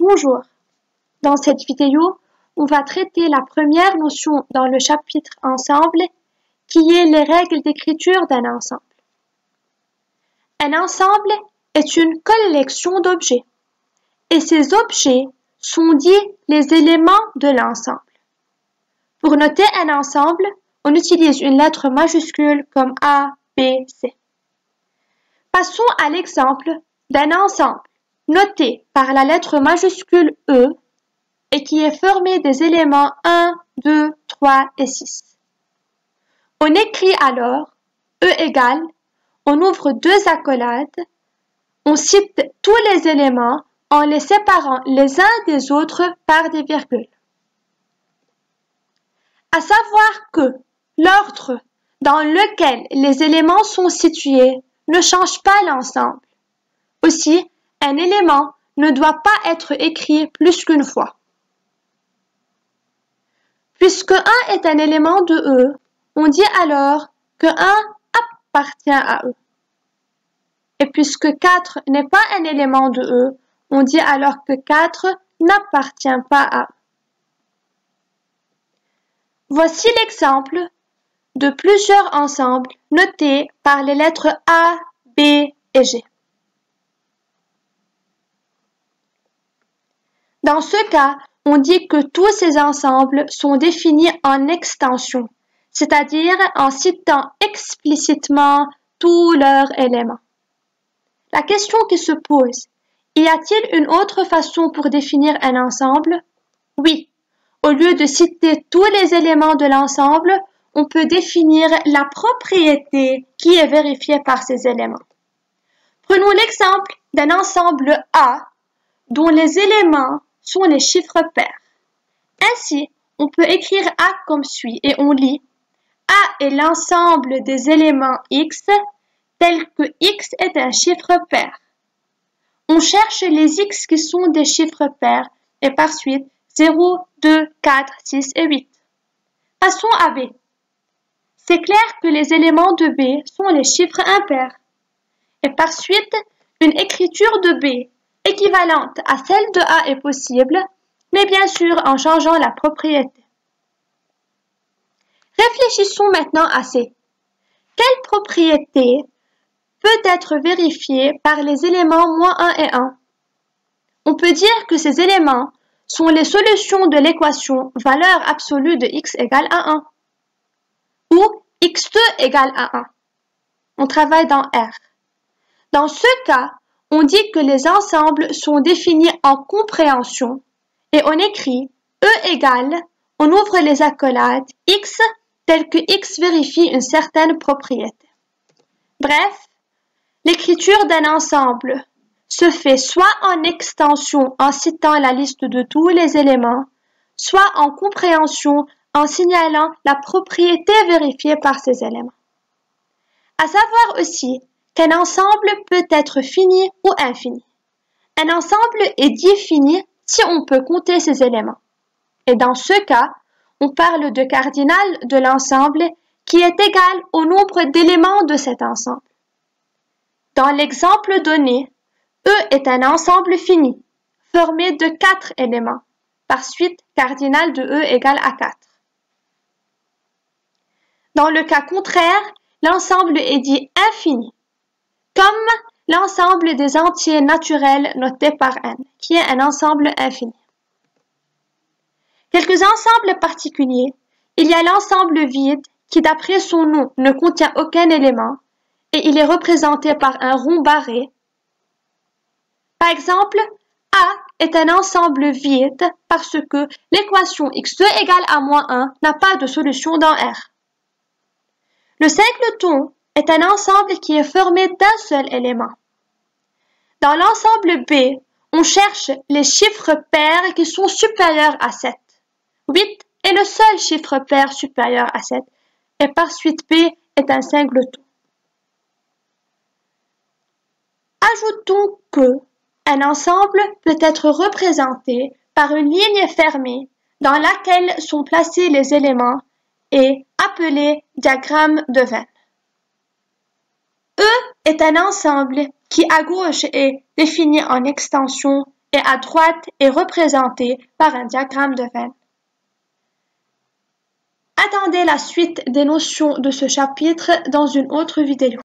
Bonjour. Dans cette vidéo, on va traiter la première notion dans le chapitre ensemble, qui est les règles d'écriture d'un ensemble. Un ensemble est une collection d'objets, et ces objets sont dits les éléments de l'ensemble. Pour noter un ensemble, on utilise une lettre majuscule comme A, B, C. Passons à l'exemple d'un ensemble noté par la lettre majuscule E et qui est formé des éléments 1, 2, 3 et 6. On écrit alors E égale, on ouvre deux accolades, on cite tous les éléments en les séparant les uns des autres par des virgules. À savoir que l'ordre dans lequel les éléments sont situés ne change pas l'ensemble. Aussi, un élément ne doit pas être écrit plus qu'une fois. Puisque 1 est un élément de E, on dit alors que 1 appartient à E. Et puisque 4 n'est pas un élément de E, on dit alors que 4 n'appartient pas à E. Voici l'exemple de plusieurs ensembles notés par les lettres A, B et G. Dans ce cas, on dit que tous ces ensembles sont définis en extension, c'est-à-dire en citant explicitement tous leurs éléments. La question qui se pose, y a-t-il une autre façon pour définir un ensemble? Oui, au lieu de citer tous les éléments de l'ensemble, on peut définir la propriété qui est vérifiée par ces éléments. Prenons l'exemple d'un ensemble A dont les éléments sont les chiffres pairs. Ainsi, on peut écrire A comme suit et on lit A est l'ensemble des éléments X tel que X est un chiffre pair. On cherche les X qui sont des chiffres pairs et par suite 0, 2, 4, 6 et 8. Passons à B. C'est clair que les éléments de B sont les chiffres impairs. Et par suite, une écriture de B équivalente à celle de A est possible, mais bien sûr en changeant la propriété. Réfléchissons maintenant à C. Quelle propriété peut être vérifiée par les éléments -1 et 1? On peut dire que ces éléments sont les solutions de l'équation valeur absolue de x égale à 1 ou x2 égale à 1. On travaille dans R. Dans ce cas, on dit que les ensembles sont définis en compréhension et on écrit E égale, on ouvre les accolades x tel que x vérifie une certaine propriété. Bref, l'écriture d'un ensemble se fait soit en extension en citant la liste de tous les éléments, soit en compréhension en signalant la propriété vérifiée par ces éléments. À savoir aussi qu'un ensemble peut être fini ou infini. Un ensemble est dit fini si on peut compter ses éléments. Et dans ce cas, on parle de cardinal de l'ensemble qui est égal au nombre d'éléments de cet ensemble. Dans l'exemple donné, E est un ensemble fini, formé de 4 éléments. Par suite, cardinal de E égale à 4. Dans le cas contraire, l'ensemble est dit infini, comme l'ensemble des entiers naturels notés par n, qui est un ensemble infini. Quelques ensembles particuliers, il y a l'ensemble vide qui d'après son nom ne contient aucun élément et il est représenté par un rond barré. Par exemple, A est un ensemble vide parce que l'équation x2 égale à -1 n'a pas de solution dans R. Le singleton est un ensemble qui est formé d'un seul élément. Dans l'ensemble B, on cherche les chiffres pairs qui sont supérieurs à 7. 8 est le seul chiffre pair supérieur à 7 et par suite B est un singleton. Ajoutons que un ensemble peut être représenté par une ligne fermée dans laquelle sont placés les éléments et appelé diagramme de Venn. E est un ensemble qui à gauche est défini en extension et à droite est représenté par un diagramme de Venn. Attendez la suite des notions de ce chapitre dans une autre vidéo.